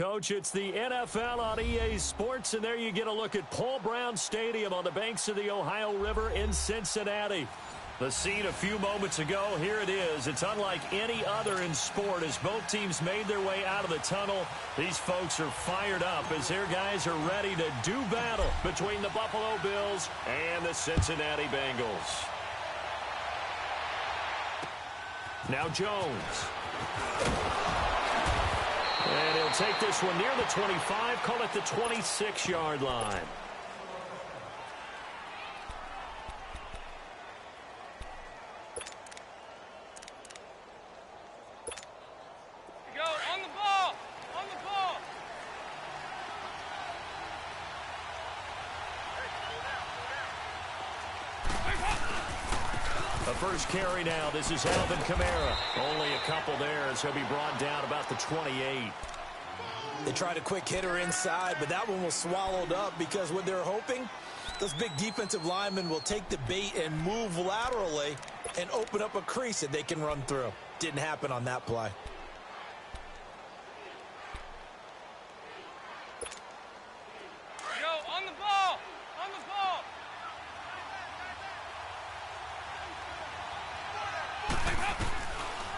Coach. It's the NFL on EA Sports, and there you get a look at Paul Brown Stadium on the banks of the Ohio River in Cincinnati. The scene a few moments ago, here it is. It's unlike any other in sport as both teams made their way out of the tunnel. These folks are fired up as their guys are ready to do battle between the Buffalo Bills and the Cincinnati Bengals. Now Jones. And he'll take this one near the 25, call it the 26-yard line. Go, on the ball, on the ball. The first carry now. This is Alvin Kamara. Only a couple there as he'll be brought down about the 28. They tried a quick hitter inside, but that one was swallowed up because what they're hoping, those big defensive linemen will take the bait and move laterally and open up a crease that they can run through. Didn't happen on that play. Go, on the ball, on the ball.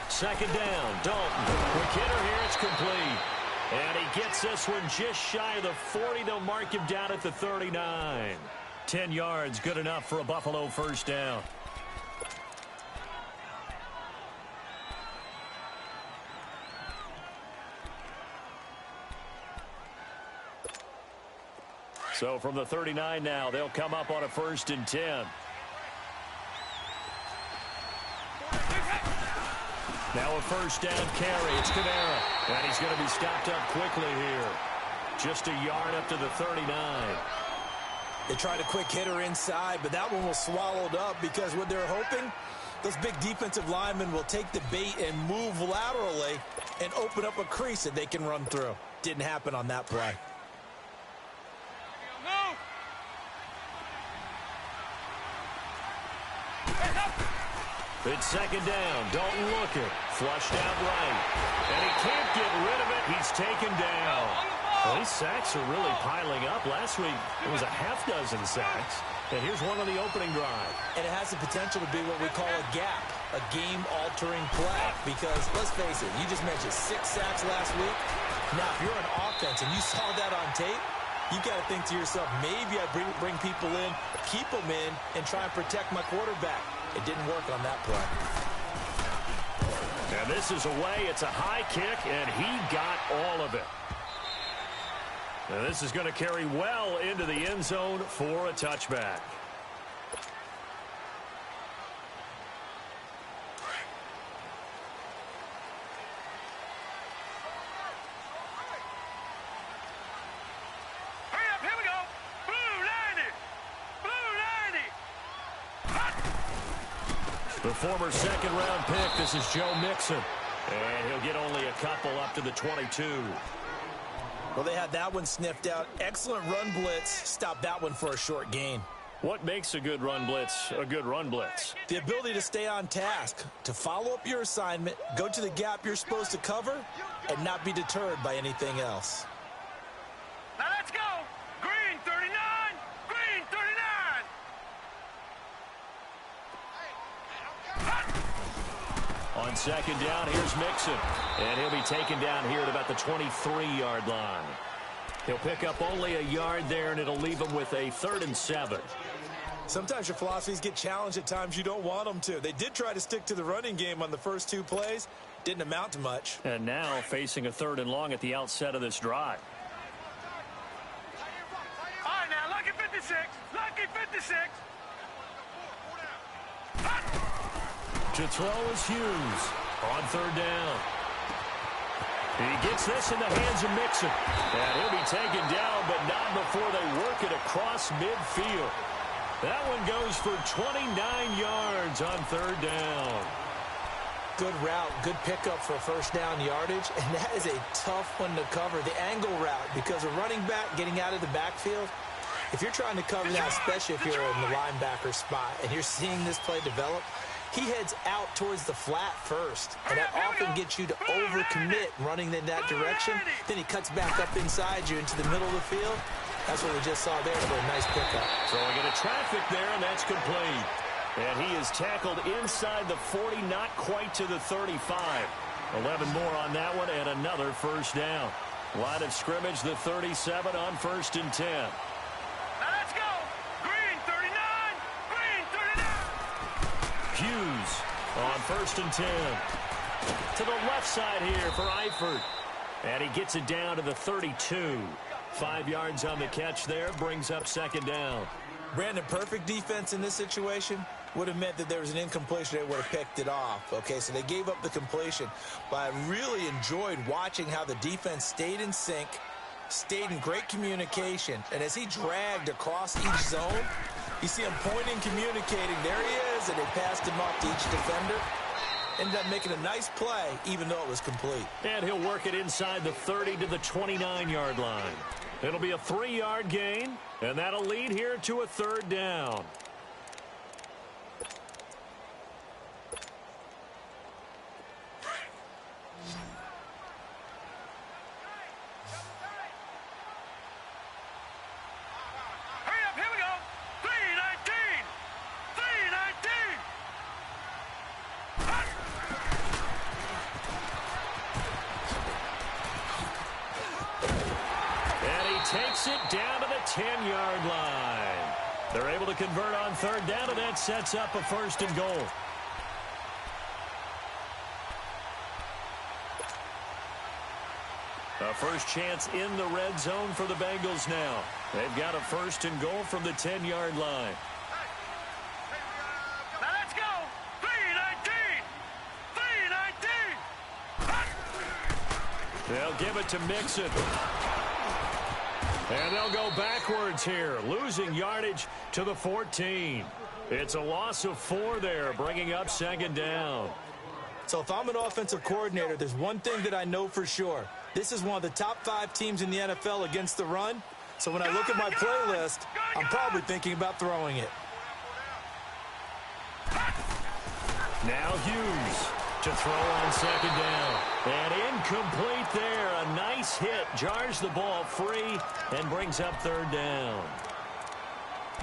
Second down, Dalton. Quick hitter here, it's complete. And he gets this one just shy of the 40. They'll mark him down at the 39. 10 yards, good enough for a Buffalo first down. So from the 39 now, they'll come up on a 1st and 10. Now a first down carry. It's Kamara. And he's going to be stopped up quickly here. Just a yard up to the 39. They tried a quick hitter inside, but that one was swallowed up because what they're hoping, those big defensive linemen will take the bait and move laterally and open up a crease that they can run through. Didn't happen on that play. Move. It's second down. Dalton looking. Flushed out right. And he can't get rid of it. He's taken down. Well, these sacks are really piling up. Last week, it was a half dozen sacks. And here's one on the opening drive. And it has the potential to be what we call a gap, a game-altering play. Because, let's face it, you just mentioned 6 sacks last week. Now, if you're an offense and you saw that on tape, you got to think to yourself, maybe I bring people in, keep them in, and try and protect my quarterback. It didn't work on that play. And this is away. It's a high kick, and he got all of it. Now this is going to carry well into the end zone for a touchback. Hurry up, here we go. Blue 90. Blue 90. The former second-round pick, this is Joe Mixon. And he'll get only a couple up to the 22. Well, they had that one sniffed out. Excellent run blitz. Stopped that one for a short gain. What makes a good run blitz a good run blitz? The ability to stay on task, to follow up your assignment, go to the gap you're supposed to cover, and not be deterred by anything else. Now let's go. Green 39. Green 39. On second down, here's Mixon. And he'll be taken down here at about the 23-yard line. He'll pick up only a yard there, and it'll leave him with a 3rd and 7. Sometimes your philosophies get challenged at times you don't want them to. They did try to stick to the running game on the first 2 plays. Didn't amount to much. And now facing a 3rd and long at the outset of this drive. All right, now, lucky 56. Lucky 56. To throw is Hughes on 3rd down. He gets this in the hands of Mixon. And he'll be taken down, but not before they work it across midfield. That one goes for 29 yards on 3rd down. Good route, good pickup for first down yardage, and that is a tough one to cover. The angle route, because a running back getting out of the backfield, if you're trying to cover that, especially if you're in the linebacker spot, and you're seeing this play develop, he heads out towards the flat first, and that often gets you to overcommit running in that direction. Then he cuts back up inside you into the middle of the field. That's what we just saw there for a nice pickup. Throwing into traffic there, and that's complete. And he is tackled inside the 40, not quite to the 35. 11 more on that one, and another first down. Line of scrimmage, the 37 on 1st and 10. Now let's go. Green 39. Green 39. Hughes on 1st and 10. To the left side here for Eifert. And he gets it down to the 32. 5 yards on the catch there, brings up 2nd down. Brandon, perfect defense in this situation would have meant that there was an incompletion. They would have picked it off. Okay, so they gave up the completion. But I really enjoyed watching how the defense stayed in sync, stayed in great communication. And as he dragged across each zone, you see him pointing, communicating. There he is, and they passed him off to each defender. Ended up making a nice play, even though it was complete. And he'll work it inside the 30 to the 29-yard line. It'll be a 3-yard gain, and that'll lead here to a 3rd down. Hurry up, here we go. 319. 319. Takes it down to the 10-yard line. They're able to convert on 3rd down, and that sets up a 1st and goal. A first chance in the red zone for the Bengals now. They've got a 1st and goal from the 10-yard line. Now let's go. 319. 319. They'll give it to Mixon. And they'll go backwards here, losing yardage to the 14. It's a loss of 4 there, bringing up 2nd down. So if I'm an offensive coordinator, there's one thing that I know for sure. This is one of the top 5 teams in the NFL against the run. So when I look at my playlist, I'm probably thinking about throwing it. Now Hughes to throw on 2nd down. And incomplete there. A nice hit. Jars the ball free and brings up 3rd down.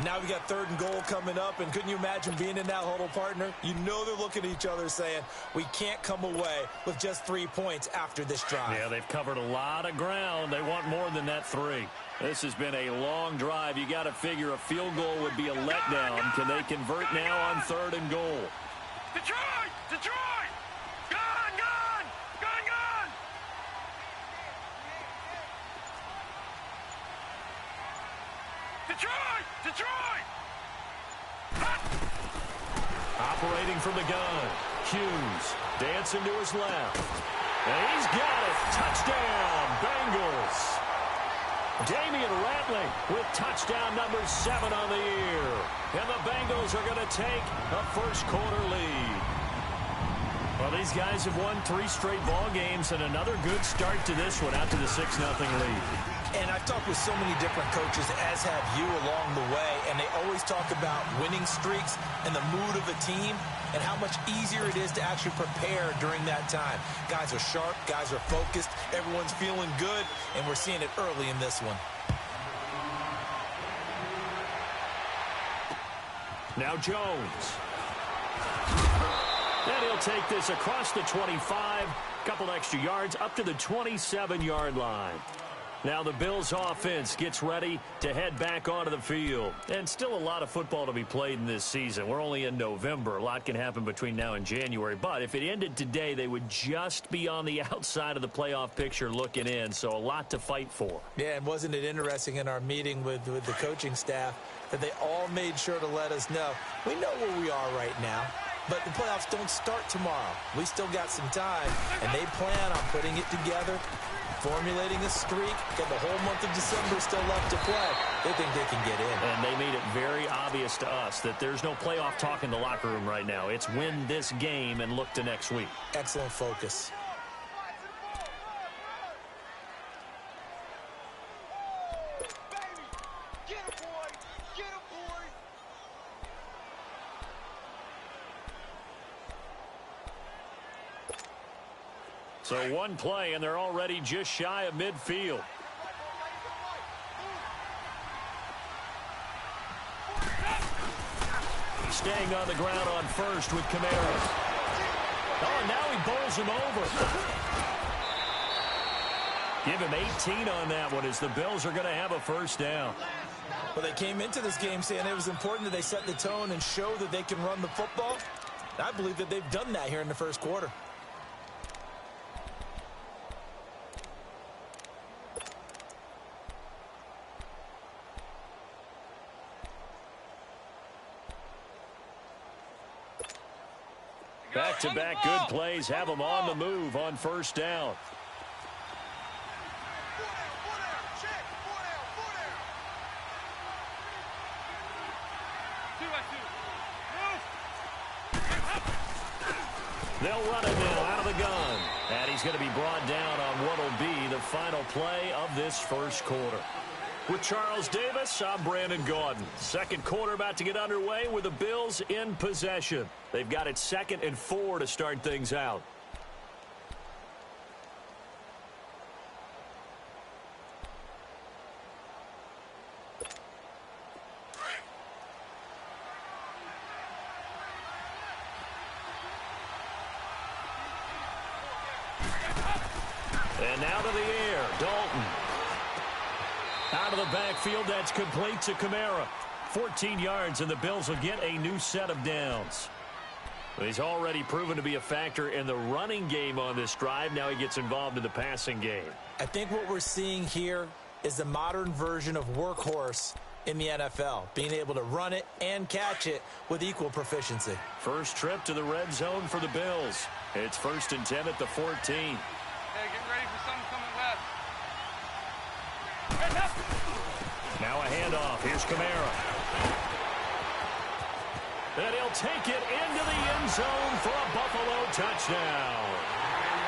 Now we got 3rd and goal coming up. And couldn't you imagine being in that huddle, partner? You know they're looking at each other saying, we can't come away with just 3 points after this drive. Yeah, they've covered a lot of ground. They want more than that 3. This has been a long drive. You got to figure a field goal would be a letdown. Can they convert now on 3rd and goal? Detroit! Detroit! Gone! Gone! Gone! Gone! Detroit! Detroit! Operating from the gun. Hughes dancing to his left. And he's got it. Touchdown, Bengals. Damian Ratley with touchdown number 7 on the year. And the Bengals are going to take a first-quarter lead. Well, these guys have won 3 straight ball games and another good start to this one out to the 6-0 lead. And I've talked with so many different coaches, as have you along the way, and they always talk about winning streaks and the mood of a team and how much easier it is to actually prepare during that time. Guys are sharp, guys are focused, everyone's feeling good, and we're seeing it early in this one. Now Jones. And he'll take this across the 25, couple extra yards up to the 27-yard line. Now the Bills offense gets ready to head back onto the field. And still a lot of football to be played in this season. We're only in November. A lot can happen between now and January. But if it ended today, they would just be on the outside of the playoff picture looking in. So a lot to fight for. Yeah, and wasn't it interesting in our meeting with the coaching staff that they all made sure to let us know, we know where we are right now, but the playoffs don't start tomorrow. We still got some time, and they plan on putting it together, formulating a streak, got the whole month of December still left to play. They think they can get in. And they made it very obvious to us that there's no playoff talk in the locker room right now. It's win this game and look to next week. Excellent focus. So one play, and they're already just shy of midfield. Staying on the ground on first with Kamara. Oh, and now he bowls him over. Give him 18 on that one as the Bills are going to have a first down. Well, they came into this game saying it was important that they set the tone and show that they can run the football. And I believe that they've done that here in the first quarter. Back-to-back good plays have them on the move on first down. They'll run it now out of the gun. And he's going to be brought down on what will be the final play of this first quarter. With Charles Davis, I'm Brandon Gaudin. Second quarter about to get underway with the Bills in possession. They've got it 2nd and 4 to start things out. And now to the air, Dalton. Out of the backfield, that's complete to Kamara. 14 yards, and the Bills will get a new set of downs. He's already proven to be a factor in the running game on this drive. Now he gets involved in the passing game. I think what we're seeing here is the modern version of workhorse in the NFL, being able to run it and catch it with equal proficiency. First trip to the red zone for the Bills. It's 1st and 10 at the 14. Hey, get ready for something coming left. Now a handoff. Here's Kamara. And he'll take it into the end zone for a Buffalo touchdown.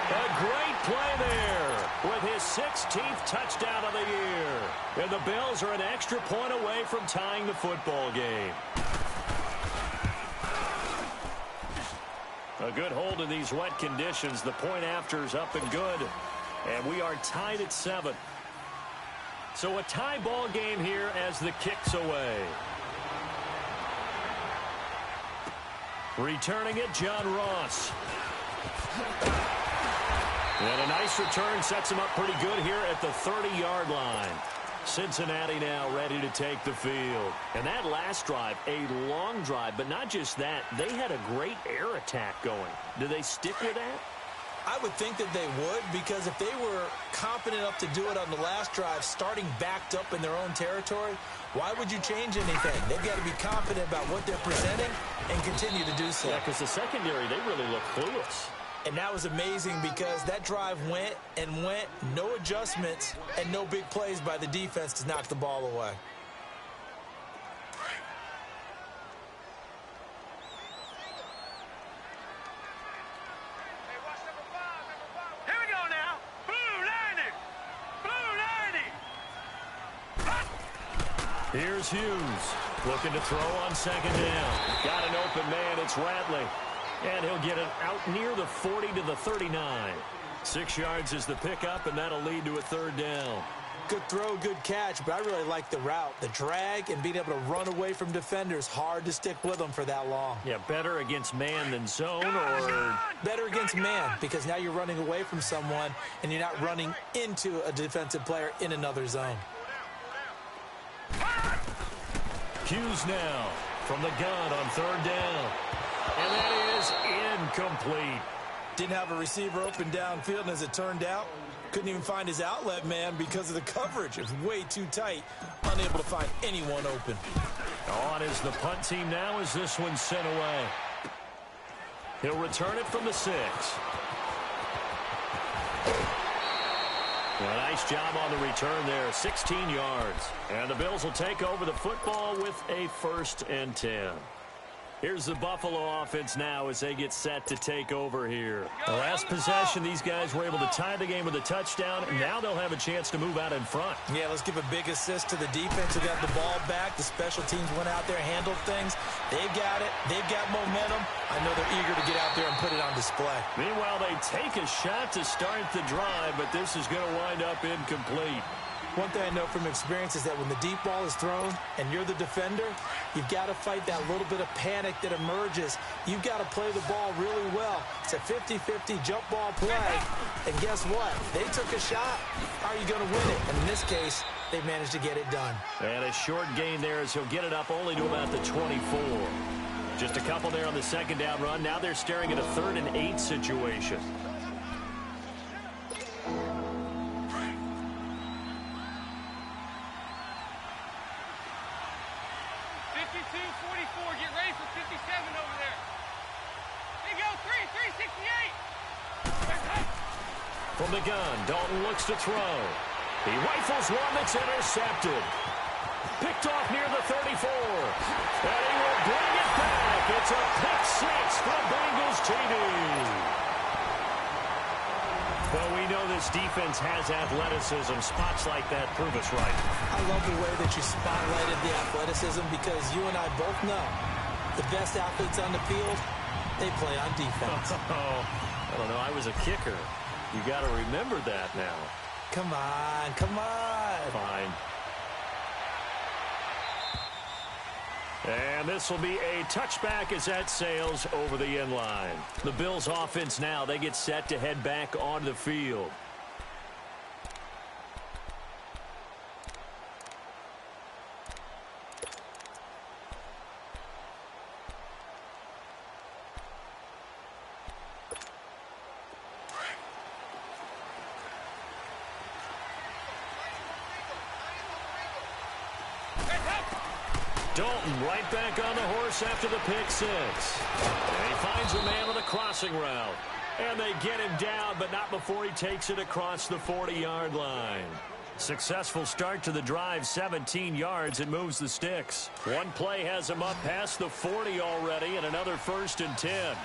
A great play there with his 16th touchdown of the year. And the Bills are an extra point away from tying the football game. A good hold in these wet conditions. The point after is up and good. And we are tied at 7. So a tie ball game here as the kick's away. Returning it, John Ross. And a nice return sets him up pretty good here at the 30-yard line. Cincinnati now ready to take the field. And that last drive, a long drive, but not just that. They had a great air attack going. Do they stick with that? I would think that they would, because if they were confident enough to do it on the last drive, starting backed up in their own territory, why would you change anything? They've got to be confident about what they're presenting and continue to do so. Yeah, because the secondary, they really look clueless. And that was amazing because that drive went and went, no adjustments, and no big plays by the defense to knock the ball away. Here's Hughes, looking to throw on 2nd down. Got an open man, it's Ratley. And he'll get it out near the 40 to the 39. 6 yards is the pickup, and that'll lead to a 3rd down. Good throw, good catch, but I really like the route. The drag and being able to run away from defenders, hard to stick with them for that long. Yeah, better against man than zone, or better against man, because now you're running away from someone and you're not running into a defensive player in another zone. Hughes now from the gun on 3rd down. And that is incomplete. Didn't have a receiver open downfield, and as it turned out, couldn't even find his outlet man because of the coverage. It was way too tight, unable to find anyone open. On is the punt team now as this one's sent away. He'll return it from the 6. A nice job on the return there, 16 yards. And the Bills will take over the football with a 1st and 10. Here's the Buffalo offense now as they get set to take over here. The last possession, these guys were able to tie the game with a touchdown. Now they'll have a chance to move out in front. Yeah, let's give a big assist to the defense who got the ball back. The special teams went out there, handled things. They've got it. They've got momentum. I know they're eager to get out there and put it on display. Meanwhile, they take a shot to start the drive, but this is going to wind up incomplete. One thing I know from experience is that when the deep ball is thrown and you're the defender, you've got to fight that little bit of panic that emerges. You've got to play the ball really well. It's a 50-50 jump ball play. And guess what? They took a shot. How are you going to win it? And in this case, they managed to get it done. And a short gain there as he'll get it up only to about the 24. Just a couple there on the second down run. Now they're staring at a 3rd and 8 situation. 52-44. Get ready for 57 over there. There you go. 368. From the gun, Dalton looks to throw. He rifles one that's intercepted. Picked off near the 34. And he will bring it back. It's a pick six for Bengals TD. Well, we know this defense has athleticism. Spots like that prove us right. I love the way that you spotlighted the athleticism because you and I both know the best athletes on the field, they play on defense. I don't know. I was a kicker. You got to remember that now. Come on, come on. Fine. And this will be a touchback as that sails over the end line. The Bills offense now, they get set to head back on the field. Dalton right back on the horse after the pick six. And he finds a man on the crossing route. And they get him down, but not before he takes it across the 40-yard line. Successful start to the drive, 17 yards, and moves the sticks. One play has him up past the 40 already, and another 1st and 10.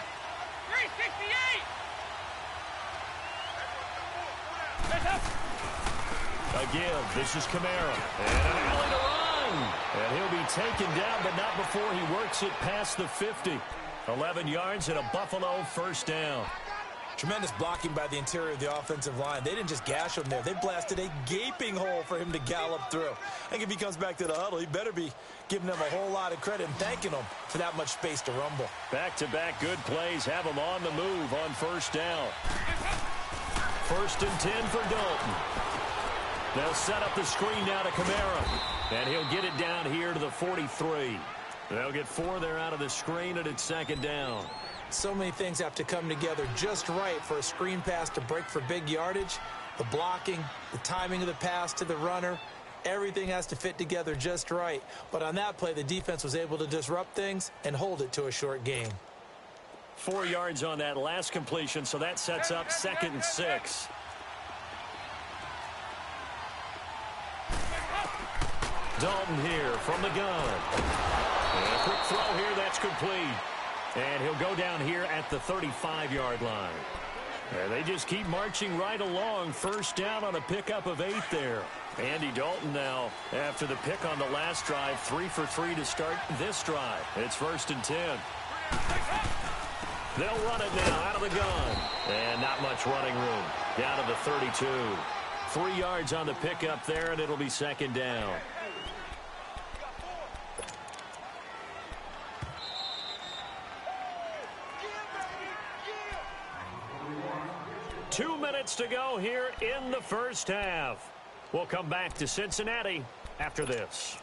368. Again, this is Kamara. And an alley to run. And he'll be taken down, but not before he works it past the 50. 11 yards and a Buffalo 1st down. Tremendous blocking by the interior of the offensive line. They didn't just gash him there. They blasted a gaping hole for him to gallop through. I think if he comes back to the huddle, he better be giving them a whole lot of credit and thanking them for that much space to rumble. Back-to-back good plays have him on the move on 1st down. 1st and 10 for Dalton. They'll set up the screen now to Kamara. And he'll get it down here to the 43. They'll get 4 there out of the screen, and it's 2nd down. So many things have to come together just right for a screen pass to break for big yardage. The blocking, the timing of the pass to the runner, everything has to fit together just right. But on that play, the defense was able to disrupt things and hold it to a short gain. 4 yards on that last completion, so that sets up 2nd and 6. Dalton here from the gun. And a quick throw here, that's complete. And he'll go down here at the 35-yard line. And they just keep marching right along. 1st down on a pickup of 8 there. Andy Dalton now, after the pick on the last drive, 3 for 3 to start this drive. It's 1st and 10. They'll run it now out of the gun. And not much running room. Down to the 32. 3 yards on the pickup there, and it'll be 2nd down. 2 minutes to go here in the 1st half. We'll come back to Cincinnati after this.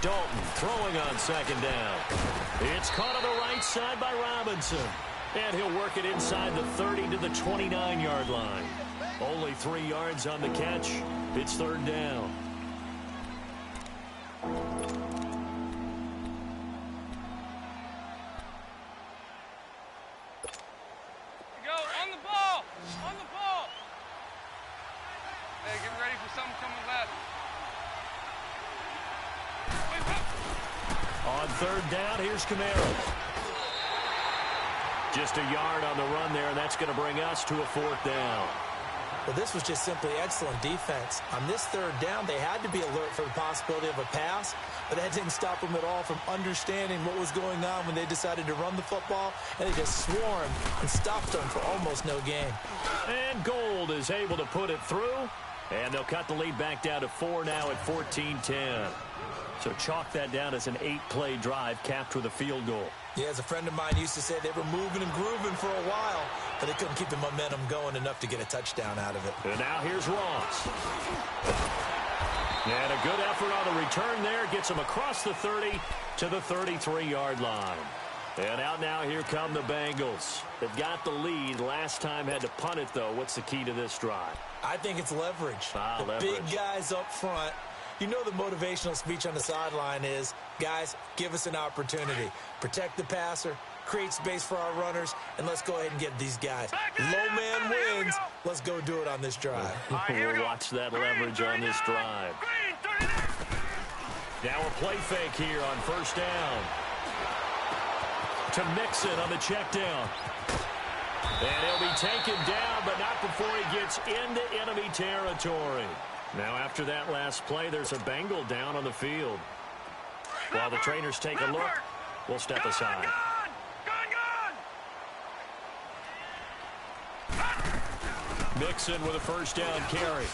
Dalton throwing on 2nd down. It's caught on the right side by Robinson. And he'll work it inside the 30 to the 29-yard line. Only 3 yards on the catch. It's third down. Go on the ball. On the ball. Hey, get ready for something coming left. On third down, here's Camaro. Just a yard on the run there, and that's going to bring us to a fourth down. Well, this was just simply excellent defense. On this third down, they had to be alert for the possibility of a pass, but that didn't stop them at all from understanding what was going on when they decided to run the football, and they just swarmed and stopped them for almost no gain. And Gold is able to put it through, and they'll cut the lead back down to 4 now at 14-10. So chalk that down as an 8-play drive capped with a field goal. Yeah, as a friend of mine used to say, they were moving and grooving for a while, but they couldn't keep the momentum going enough to get a touchdown out of it. And now here's Ross. And a good effort on the return there. Gets him across the 30 to the 33-yard line. And out now, here come the Bengals. They've got the lead. Last time had to punt it, though. What's the key to this drive? I think it's leverage. Leverage. Big guys up front. You know the motivational speech on the sideline is, guys, give us an opportunity. Protect the passer, create space for our runners, and let's go ahead and get these guys. Low man wins. Let's go do it on this drive. We'll watch that leverage on this drive. Now a play fake here on first down. To Mixon on the check down. And he'll be taken down, but not before he gets into enemy territory. Now after that last play, there's a Bengal down on the field. While the trainers take a look, we'll step aside. Mixon with a first down carry.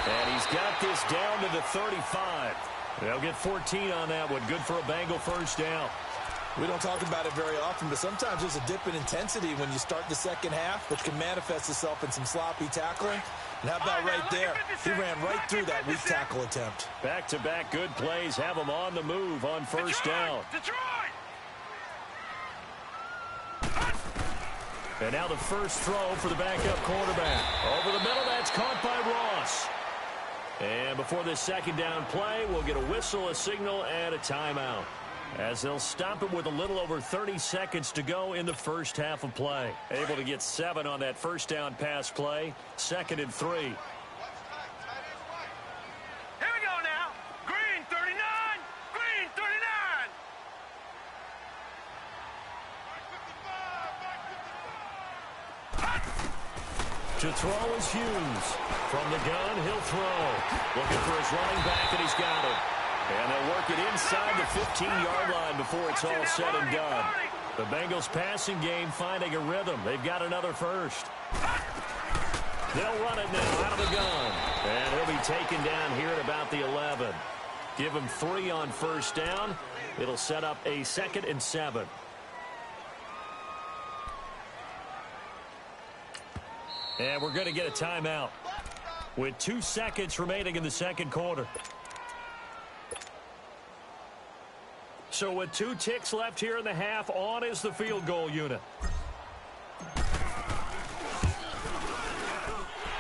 And he's got this down to the 35. They'll get 14 on that one. Good for a Bengal first down. We don't talk about it very often, but sometimes there's a dip in intensity when you start the second half, which can manifest itself in some sloppy tackling. And how about right there? He ran right through that weak tackle attempt. Back-to-back good plays have him on the move on first down. And now the first throw for the backup quarterback. Over the middle, that's caught by Ross. And before this second down play, we'll get a whistle, a signal, and a timeout, as they'll stop it with a little over 30 seconds to go in the first half of play. Able to get 7 on that first down pass play. 2nd and 3. Here we go now. Green 39. Green 39. To throw is Hughes. From the gun, he'll throw. Looking for his running back, and he's got it. And they'll work it inside the 15-yard line before it's all said and done. The Bengals passing game finding a rhythm. They've got another first. They'll run it now out of the gun. And he'll be taken down here at about the 11. Give him 3 on first down. It'll set up a 2nd and 7. And we're going to get a timeout with 2 seconds remaining in the second quarter. So with 2 ticks left here in the half, on is the field goal unit.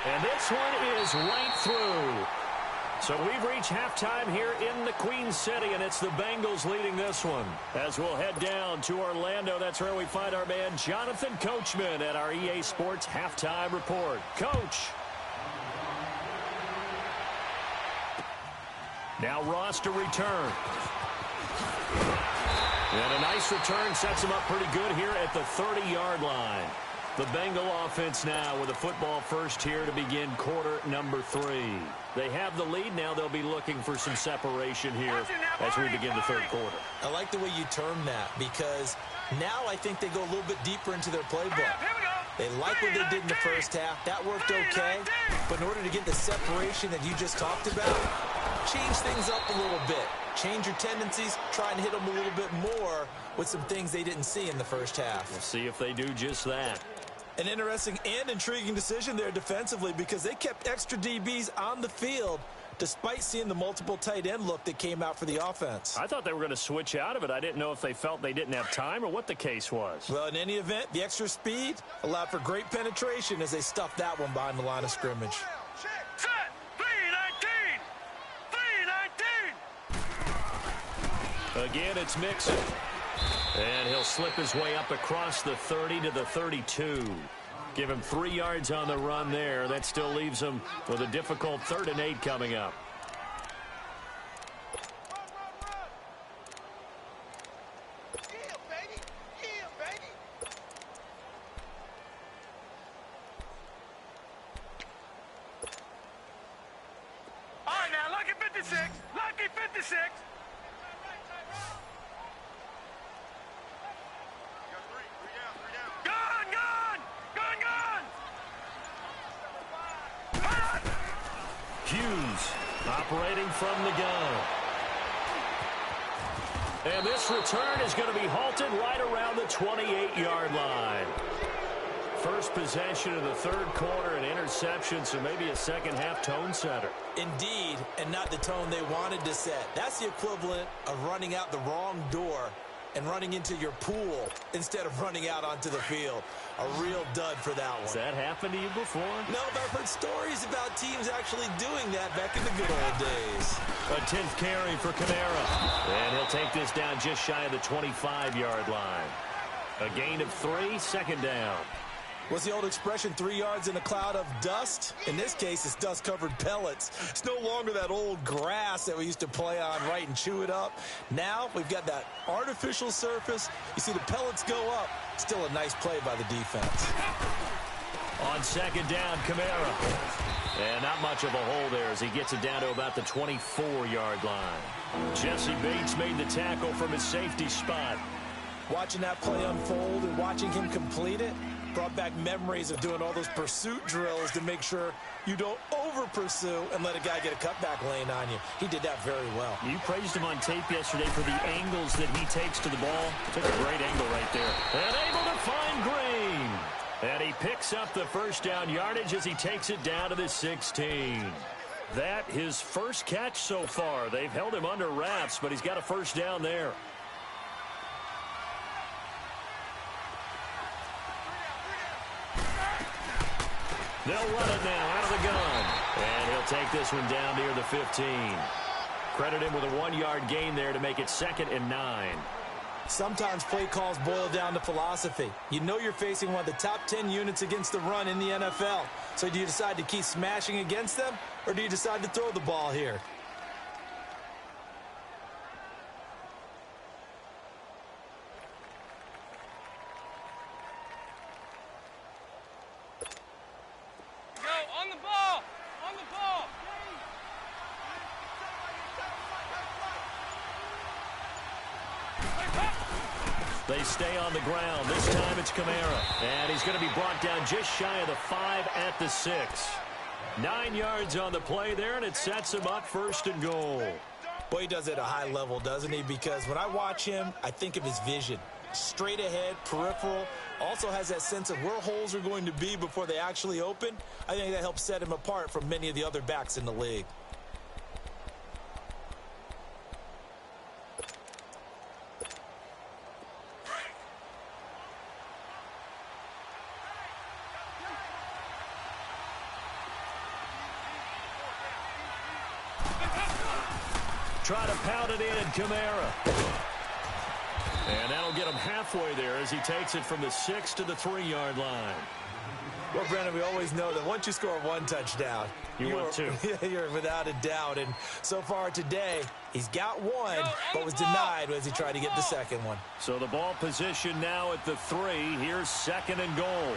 And this one is right through. So we've reached halftime here in the Queen City, and it's the Bengals leading this one. As we'll head down to Orlando, that's where we find our man Jonathan Coachman at our EA Sports Halftime Report. Coach. Now Ross to return. And a nice return sets him up pretty good here at the 30-yard line. The Bengal offense now with a football first here to begin quarter number 3. They have the lead. Now they'll be looking for some separation here as we begin the third quarter. I like the way you term that, because now I think they go a little bit deeper into their playbook. They like what they did in the first half. That worked okay. But in order to get the separation that you just talked about, change things up a little bit. Change your tendencies. Try and hit them a little bit more with some things they didn't see in the first half. We'll see if they do just that. An interesting and intriguing decision there defensively because they kept extra DBs on the field despite seeing the multiple tight end look that came out for the offense. I thought they were going to switch out of it. I didn't know if they felt they didn't have time or what the case was. Well, in any event, the extra speed allowed for great penetration as they stuffed that one behind the line of scrimmage. Set! 3-19! 3-19! Again, it's Mixon. And he'll slip his way up across the 30 to the 32. Give him 3 yards on the run there. That still leaves him with a difficult 3rd and 8 coming up. All right, now, lucky 56. Lucky 56. Hughes operating from the gun. And this return is going to be halted right around the 28-yard line. First possession of the 3rd quarter, an interception, so maybe a second-half tone setter. Indeed, and not the tone they wanted to set. That's the equivalent of running out the wrong door and running into your pool instead of running out onto the field. A real dud for that one. Has that happened to you before? No, but I've heard stories about teams actually doing that back in the good old days. A 10th carry for Kamara. And he'll take this down just shy of the 25-yard line. A gain of 3, 2nd down. What's the old expression, 3 yards in a cloud of dust? In this case, it's dust-covered pellets. It's no longer that old grass that we used to play on, right, and chew it up. Now we've got that artificial surface. You see the pellets go up. Still a nice play by the defense. On 2nd down, Kamara. And not much of a hole there as he gets it down to about the 24-yard line. Jesse Bates made the tackle from his safety spot. Watching that play unfold and watching him complete it brought back memories of doing all those pursuit drills to make sure you don't over-pursue and let a guy get a cutback lane on you. He did that very well. You praised him on tape yesterday for the angles that he takes to the ball. Took a great angle right there. And able to find Green. And he picks up the 1st down yardage as he takes it down to the 16. That his first catch so far. They've held him under wraps, but he's got a 1st down there. They'll run it now out of the gun. And he'll take this one down near the 15. Credit him with a 1-yard gain there to make it 2nd and 9. Sometimes play calls boil down to philosophy. You know you're facing one of the top 10 units against the run in the NFL. So do you decide to keep smashing against them, or do you decide to throw the ball here? On the ball! On the ball! They stay on the ground. This time it's Kamara. And he's going to be brought down just shy of the 5 at the 6. 9 yards on the play there, and it sets him up 1st and goal. Boy, he does it at a high level, doesn't he? Because when I watch him, I think of his vision. Straight ahead, peripheral, also has that sense of where holes are going to be before they actually open. I think that helps set him apart from many of the other backs in the league. Try to pound it in, Kamara. And that'll get him halfway there as he takes it from the 6 to the 3-yard line. Well, Brandon, we always know that once you score 1 touchdown, want 2. You're without a doubt. And so far today, he's got 1, but was denied as he tried to get the 2nd one. So the ball position now at the 3. Here's 2nd and goal.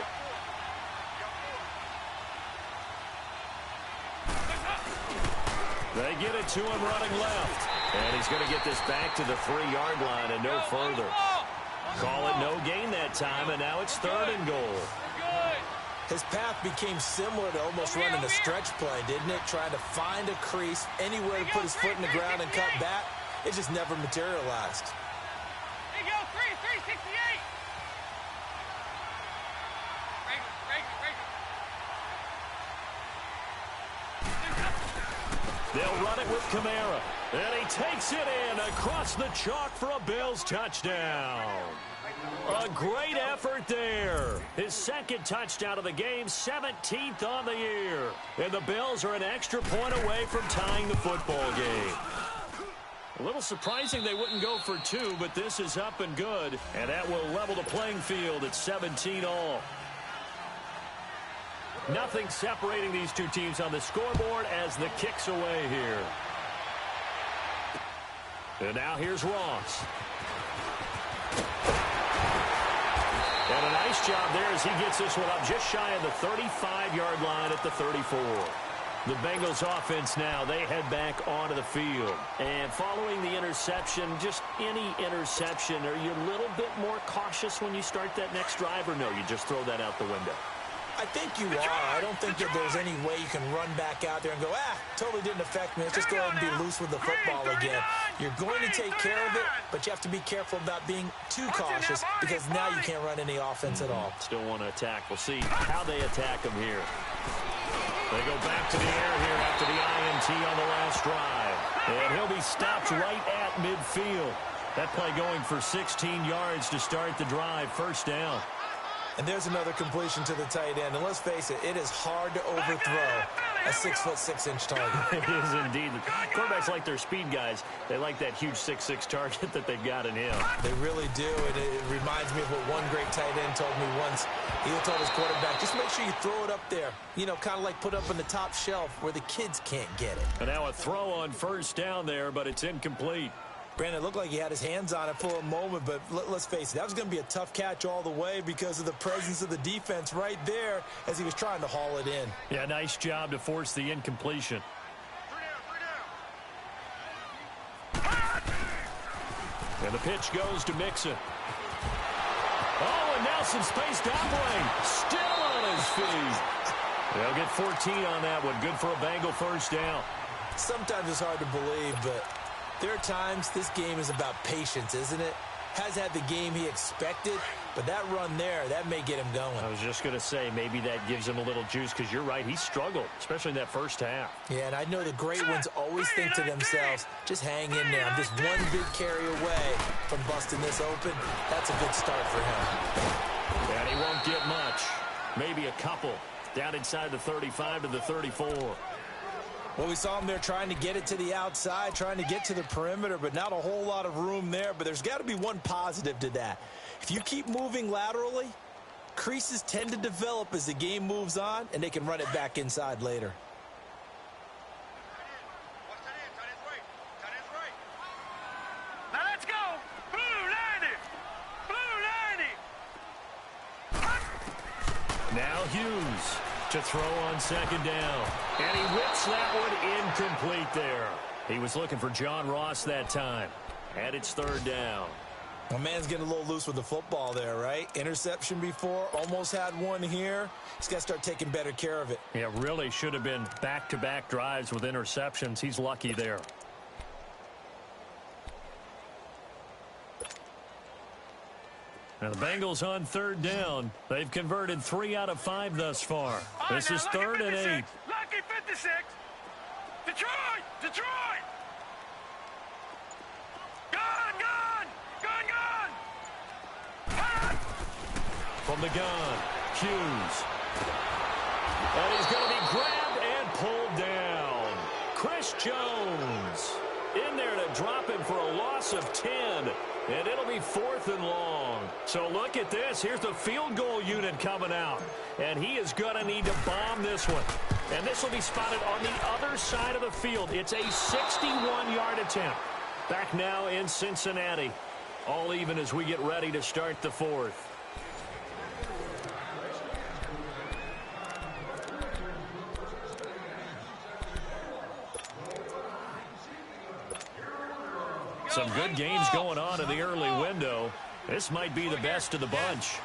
They get it to him running left. And he's going to get this back to the 3-yard line and no further. Call it no gain that time, and now it's 3rd and goal. His path became similar to almost running a stretch play, didn't it? Trying to find a crease, anywhere to put his foot in the ground and cut back. It just never materialized. There you go, 368. They'll run it with Kamara. And he takes it in across the chalk for a Bills touchdown. A great effort there. His second touchdown of the game, 17th on the year. And the Bills are an extra point away from tying the football game. A little surprising they wouldn't go for two, but this is up and good. And that will level the playing field at 17 all. Nothing separating these two teams on the scoreboard as the kick's away here. And now here's Ross. And a nice job there as he gets this one up just shy of the 35-yard line at the 34. The Bengals offense now, they head back onto the field. And following the interception, just any interception, are you a little bit more cautious when you start that next drive, or no, you just throw that out the window? I think you are. I don't think that there's any way you can run back out there and go, totally didn't affect me. Let's just go ahead and be loose with the football again. You're going to take care of it, but you have to be careful about being too cautious because now you can't run any offense at all. Still want to attack. We'll see how they attack them here. They go back to the air here after the INT on the last drive. And he'll be stopped right at midfield. That play going for 16 yards to start the drive. First down. And there's another completion to the tight end. And let's face it, it is hard to overthrow a 6'6" target. It is indeed. Quarterbacks like their speed guys. They like that huge 6'6" target that they've got in him. They really do. And it reminds me of what one great tight end told me once. He told his quarterback, just make sure you throw it up there. You know, kind of like put up on the top shelf where the kids can't get it. And now a throw on first down there, but it's incomplete. Brandon, it looked like he had his hands on it for a moment, but let's face it, that was going to be a tough catch all the way because of the presence of the defense right there as he was trying to haul it in. Yeah, nice job to force the incompletion. And the pitch goes to Mixon. Oh, and Nelson spaced that way. Still on his feet. They'll get 14 on that one. Good for a Bengal first down. Sometimes it's hard to believe, but there are times this game is about patience, isn't it? Has had the game he expected, but that run there, that may get him going. I was just going to say, maybe that gives him a little juice because you're right, he struggled, especially in that first half. Yeah, and I know the great ones always think to themselves, just hang in there. I'm just one big carry away from busting this open. That's a good start for him. And he won't get much. Maybe a couple. Down inside the 35 to the 34. Well, we saw him there trying to get it to the outside, trying to get to the perimeter, but not a whole lot of room there. But there's got to be one positive to that. If you keep moving laterally, creases tend to develop as the game moves on, and they can run it back inside later. Now let's go. Blue 90. Now Hughes to throw on second down. And he whips that one incomplete there. He was looking for John Ross that time. And it's third down. My man's getting a little loose with the football there, right? Interception before, almost had one here. He's got to start taking better care of it. Yeah, really should have been back-to-back drives with interceptions. He's lucky there. Now the Bengals on third down. They've converted 3 out of 5 thus far. This is third and 8. Lucky 56. Detroit! Gone! From the gun, Hughes. And he's going to be grabbed and pulled down. Chris Jones in there to drop him for a loss of 10. And it'll be 4th and long. So look at this. Here's the field goal unit coming out. And he is going to need to bomb this one. And this will be spotted on the other side of the field. It's a 61-yard attempt. Back now in Cincinnati. All even as we get ready to start the fourth. Some good gains going on in the early window. This might be the best of the bunch.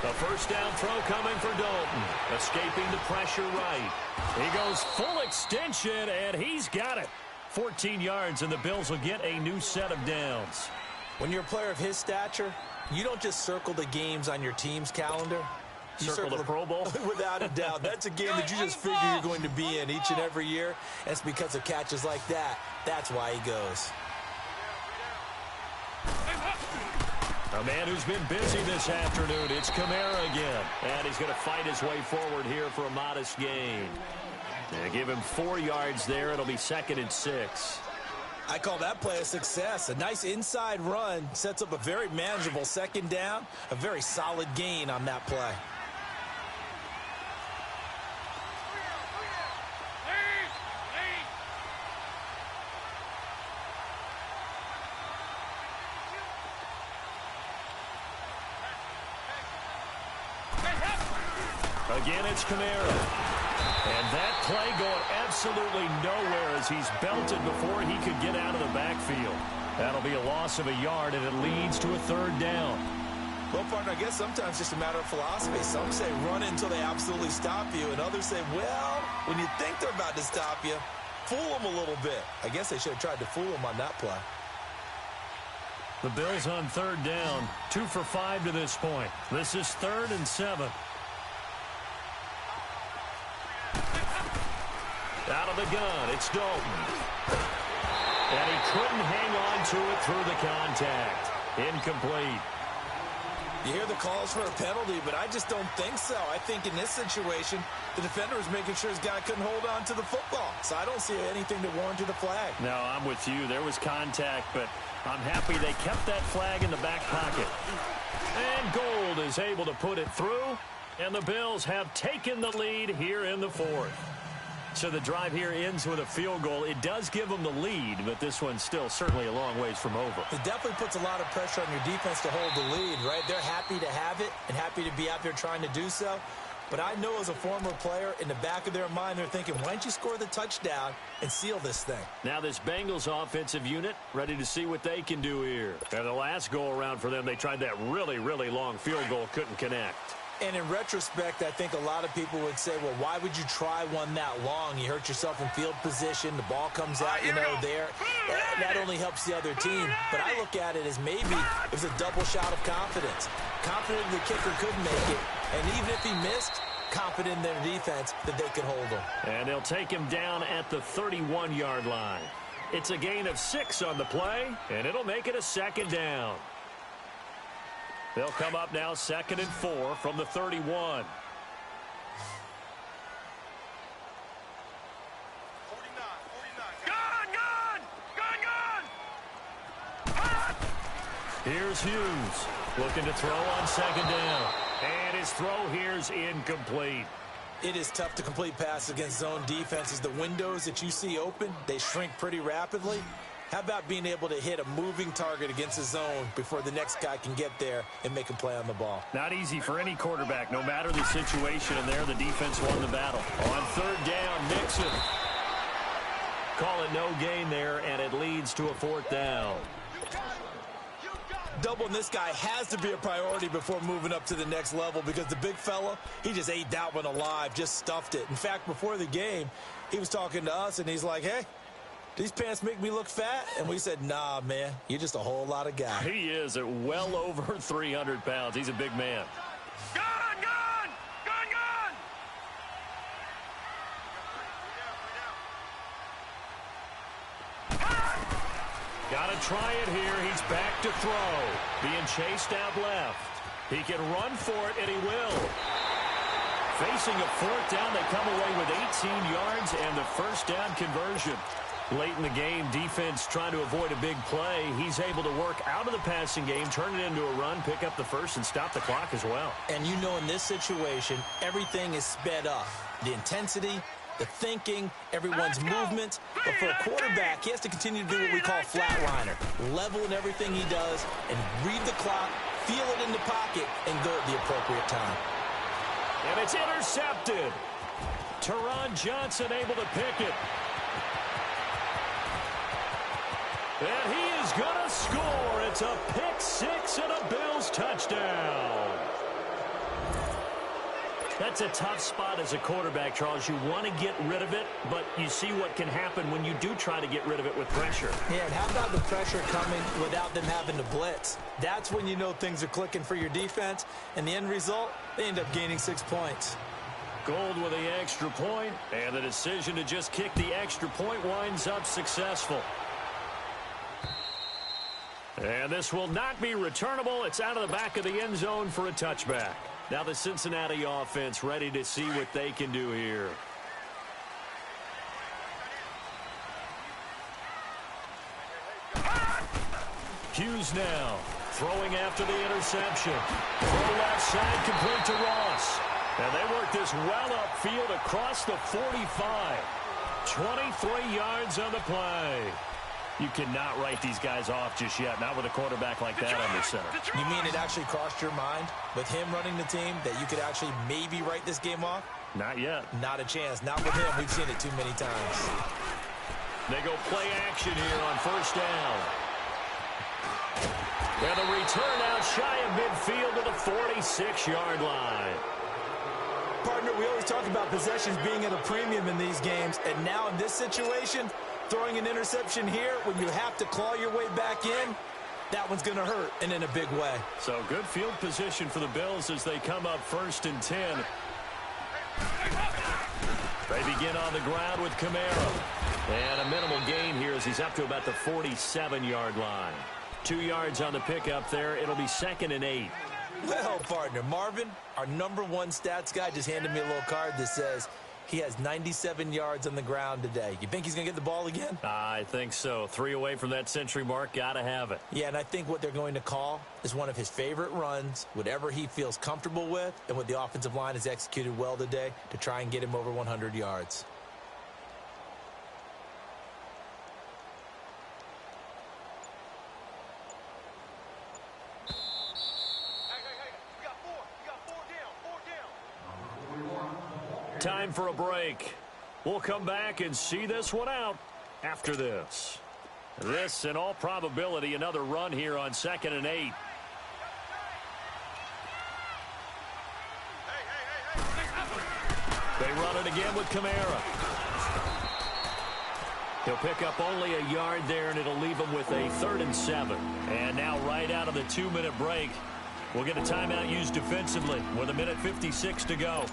The first down throw coming for Dalton. Escaping the pressure right. He goes full extension, and he's got it. 14 yards, and the Bills will get a new set of downs. When you're a player of his stature, you don't just circle the games on your team's calendar. Circle the Pro Bowl? Without a doubt. That's a game that you just figure you're going to be in each and every year. And it's because of catches like that. That's why he goes. A man who's been busy this afternoon. It's Kamara again. And he's going to fight his way forward here for a modest gain. They give him 4 yards there. It'll be 2nd and 6. I call that play a success. A nice inside run sets up a very manageable 2nd down. A very solid gain on that play. Again, it's Kamara. And that play going absolutely nowhere as he's belted before he could get out of the backfield. That'll be a loss of a yard, and it leads to a 3rd down. Well, partner, I guess sometimes just a matter of philosophy. Some say run until they absolutely stop you, and others say, well, when you think they're about to stop you, fool them a little bit. I guess they should have tried to fool them on that play. The Bills on 3rd down, 2 for 5 to this point. This is 3rd and 7. Out of the gun, it's Dalton. And he couldn't hang on to it through the contact. Incomplete. You hear the calls for a penalty, but I just don't think so. I think in this situation, the defender was making sure his guy couldn't hold on to the football. So I don't see anything to warrant the flag. No, I'm with you. There was contact, but I'm happy they kept that flag in the back pocket. And Gold is able to put it through, and the Bills have taken the lead here in the 4th. So the drive here ends with a field goal. It does give them the lead, but this one's still certainly a long ways from over. It definitely puts a lot of pressure on your defense to hold the lead, right? They're happy to have it and happy to be out there trying to do so. But I know as a former player, in the back of their mind, they're thinking, why don't you score the touchdown and seal this thing? Now this Bengals offensive unit ready to see what they can do here. And the last go-around for them, they tried that really, really long field goal, couldn't connect. And in retrospect, I think a lot of people would say, well, why would you try one that long? You hurt yourself in field position. The ball comes out, there. That only helps the other team. But I look at it as maybe it was a double shot of confidence. Confident the kicker could make it. And even if he missed, confident in their defense that they could hold him. And they'll take him down at the 31-yard line. It's a gain of 6 on the play, and it'll make it a 2nd down. They'll come up now 2nd and 4 from the 31. 49, 49. Gun! Here's Hughes looking to throw on 2nd down. And his throw here's incomplete. It is tough to complete passes against zone defenses. The windows that you see open, they shrink pretty rapidly. How about being able to hit a moving target against a zone before the next guy can get there and make a play on the ball? Not easy for any quarterback, no matter the situation. And there, the defense won the battle. On 3rd down, Nixon. Call it no gain there, and it leads to a 4th down. Doubling this guy has to be a priority before moving up to the next level because the big fella, he just ate that one alive, just stuffed it. In fact, before the game, he was talking to us, and he's like, hey, these pants make me look fat? And we said, nah, man, you're just a whole lot of guy. He is at well over 300 pounds. He's a big man. Gun! Gun! Gun! Gun! Got to try it here. He's back to throw. Being chased out left. He can run for it, and he will. Facing a 4th down, they come away with 18 yards and the 1st down conversion. Late in the game, defense trying to avoid a big play. He's able to work out of the passing game, turn it into a run, pick up the 1st, and stop the clock as well. And you know in this situation, everything is sped up. The intensity, the thinking, everyone's movement. But for a quarterback, he has to continue to do what we call flatliner. Level in everything he does and read the clock, feel it in the pocket, and go at the appropriate time. And it's intercepted. Teron Johnson able to pick it. And he is going to score. It's a pick 6 and a Bills touchdown. That's a tough spot as a quarterback, Charles. You want to get rid of it, but you see what can happen when you do try to get rid of it with pressure. Yeah, and how about the pressure coming without them having to blitz? That's when you know things are clicking for your defense, and the end result, they end up gaining 6 points. Gold with the extra point, and the decision to just kick the extra point winds up successful. And this will not be returnable. It's out of the back of the end zone for a touchback. Now the Cincinnati offense ready to see what they can do here. Hughes now throwing after the interception. Throw left side complete to Ross. And they work this well upfield across the 45. 23 yards on the play. You cannot write these guys off just yet, not with a quarterback like that on the center. You mean it actually crossed your mind with him running the team that you could actually maybe write this game off? Not yet. Not a chance. Not with him. We've seen it too many times. They go play action here on first down. And the return out shy of midfield to the 46-yard line. Partner, we always talk about possessions being at a premium in these games, and now in this situation, throwing an interception here when you have to claw your way back in, that one's going to hurt, and in a big way. So good field position for the Bills as they come up 1st and 10. They begin on the ground with Kamara. And a minimal gain here as he's up to about the 47-yard line. 2 yards on the pickup there. It'll be 2nd and 8. Well, partner, Marvin, our #1 stats guy, just handed me a little card that says he has 97 yards on the ground today. You think he's going to get the ball again? I think so. 3 away from that century mark. Got to have it. Yeah, and I think what they're going to call is one of his favorite runs, whatever he feels comfortable with, and what the offensive line has executed well today to try and get him over 100 yards. Time for a break. We'll come back and see this one out after this. This, in all probability, another run here on 2nd and 8. They run it again with Kamara. He'll pick up only a yard there, and it'll leave him with a 3rd and 7. And now right out of the 2-minute break, we'll get a timeout used defensively with 1:56 to go.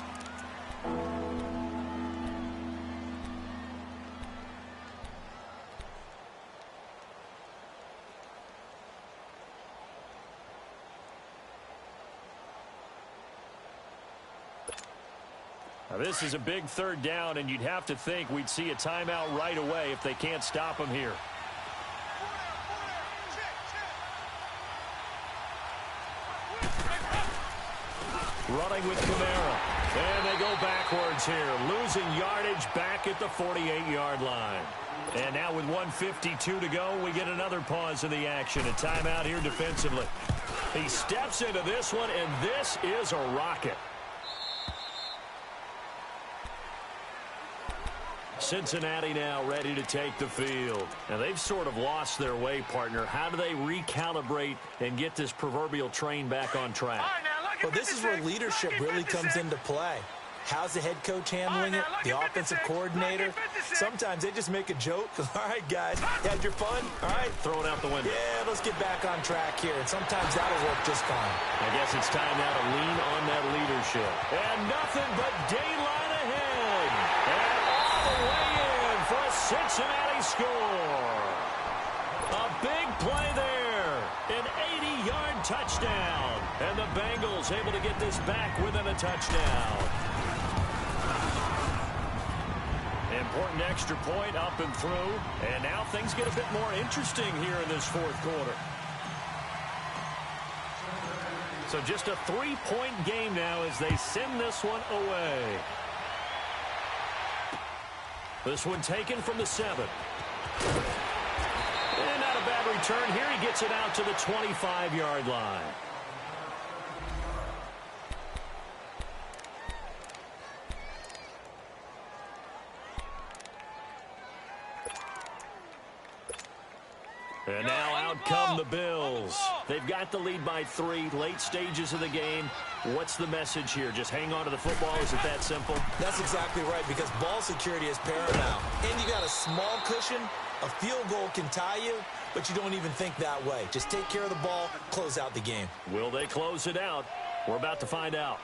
Now, this is a big 3rd down, and you'd have to think we'd see a timeout right away if they can't stop him here. Running with Kamara. And they go backwards here, losing yardage back at the 48-yard line. And now with 1:52 to go, we get another pause in the action. A timeout here defensively. He steps into this one, and this is a rocket. Cincinnati now ready to take the field. And they've sort of lost their way, partner. How do they recalibrate and get this proverbial train back on track? Well, this is where leadership really comes into play. How's the head coach handling it? The offensive coordinator? Sometimes they just make a joke. All right, guys, you had your fun? All right. Throw it out the window. Yeah, let's get back on track here. And sometimes that'll work just fine. I guess it's time now to lean on that leadership. And nothing but daylight ahead. And all the way in for a Cincinnati score. A big play there. An 80-yard touchdown. And the Bengals able to get this back within a touchdown. Important extra point up and through. And now things get a bit more interesting here in this 4th quarter. So just a 3-point game now as they send this one away. This one taken from the 7. And not a bad return here. He gets it out to the 25-yard line. And now out come the Bills. Bills. They've got the lead by 3, late stages of the game. What's the message here? Just hang on to the football? Is it that simple? That's exactly right, because ball security is paramount. And you got a small cushion. A field goal can tie you, but you don't even think that way. Just take care of the ball, close out the game. Will they close it out? We're about to find out.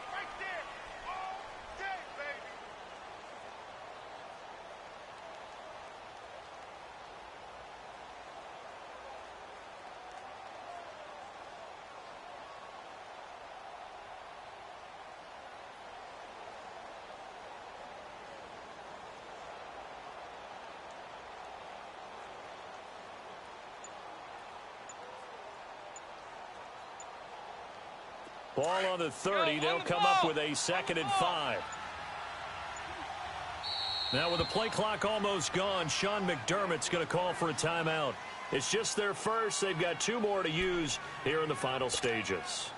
Ball on the 30. They'll come up with a 2nd and 5. Now with the play clock almost gone, Sean McDermott's going to call for a timeout. It's just their first. They've got 2 more to use here in the final stages.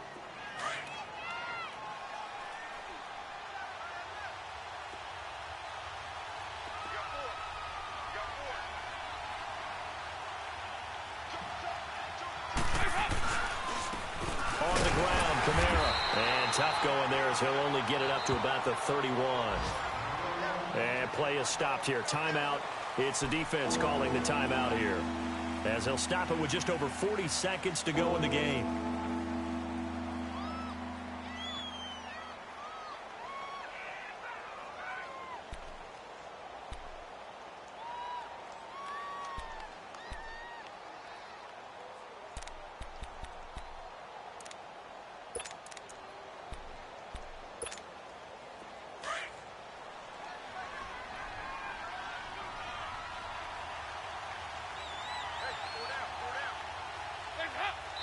Tough going there as he'll only get it up to about the 31. And play is stopped here. Timeout. It's the defense calling the timeout here, as he'll stop it with just over 40 seconds to go in the game.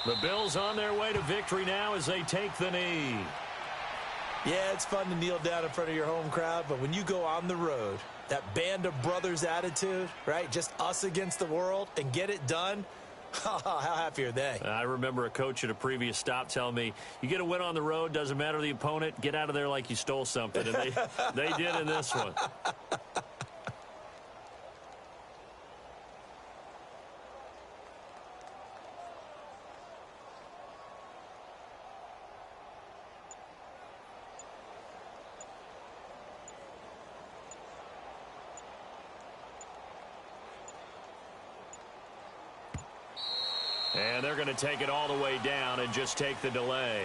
The Bills on their way to victory now as they take the knee. Yeah, it's fun to kneel down in front of your home crowd, but when you go on the road, that band of brothers attitude, right? Just us against the world and get it done. How happy are they? I remember a coach at a previous stop telling me, you get a win on the road, doesn't matter the opponent, get out of there like you stole something. And they did in this one. And they're going to take it all the way down and just take the delay.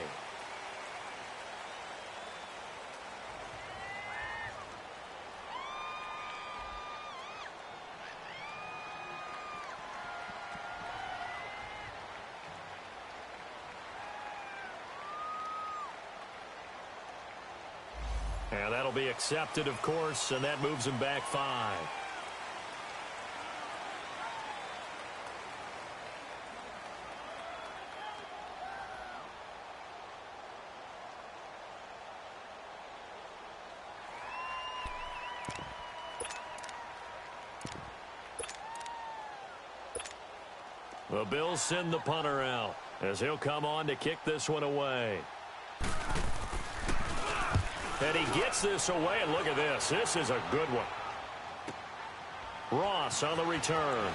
And that'll be accepted, of course, and that moves them back 5. The Bills send the punter out as he'll come on to kick this one away. And he gets this away, and look at this. This is a good one. Ross on the return.